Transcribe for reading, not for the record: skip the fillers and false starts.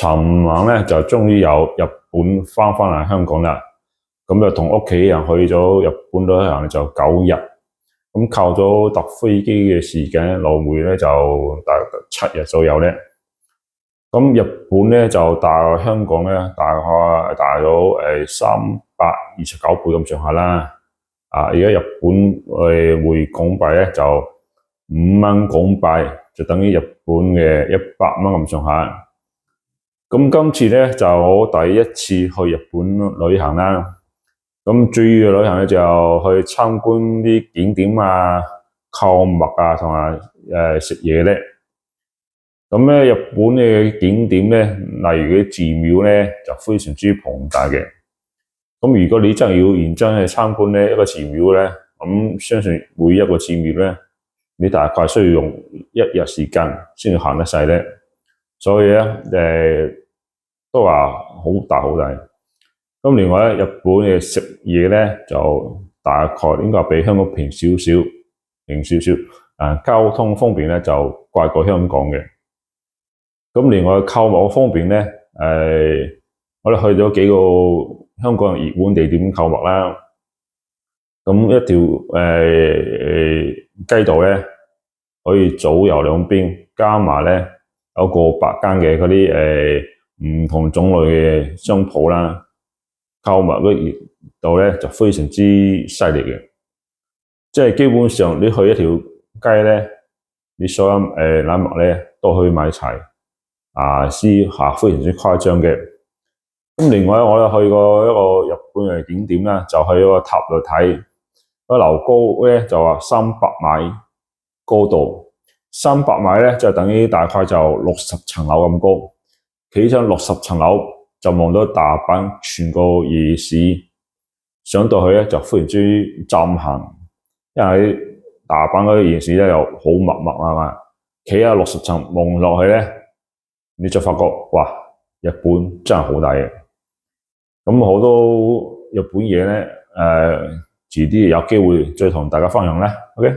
尋晚咧就終於有日本翻嚟香港啦，咁就同屋企人去咗日本旅行就9日，咁靠咗搭飛機嘅時間來回咧就大概7日左右咧。咁日本咧就大概香港咧大咗329倍咁上下啦。而家日本匯港幣咧就5蚊港幣，就等於日本嘅100蚊咁上下。咁今次咧就我第一次去日本旅行啦。咁主要嘅旅行咧就去參觀啲景點啊、購物啊，同埋食嘢咧。咁咧日本嘅景點咧，例如啲寺廟咧就非常之龐大嘅。咁如果你真係要認真去參觀呢一個寺廟咧，咁相信每一個寺廟咧，你大概需要用1日時間先至行得晒咧。所以咧都話好大好大。咁另外咧，日本嘅食嘢咧就大概應該比香港平少少，交通方面咧就貴過香港嘅。咁另外購物方面咧，我哋去咗幾個香港人熱門地點購物啦。咁一條街道咧可以左右兩邊，加埋咧有過百間嘅嗰啲唔同種類嘅商鋪啦。購物嗰熱度咧就非常之犀利嘅，即係基本上你去一條街咧，你所有禮物咧都可以買齊，私下非常之誇張嘅。咁另外我又去過一個日本嘅景點啦，就去一個塔度睇，個樓高咧就話300米高度，300米咧就等於大概就60層樓咁高，企上60層樓。就望到大阪全個夜市，上到去咧就非常之震撼，因為大阪嗰啲夜市咧又好密係嘛，企喺60層望落去咧，你就發覺哇，日本真係好大嘅。咁好多日本嘢咧，遲啲有機會再同大家分享啦。OK。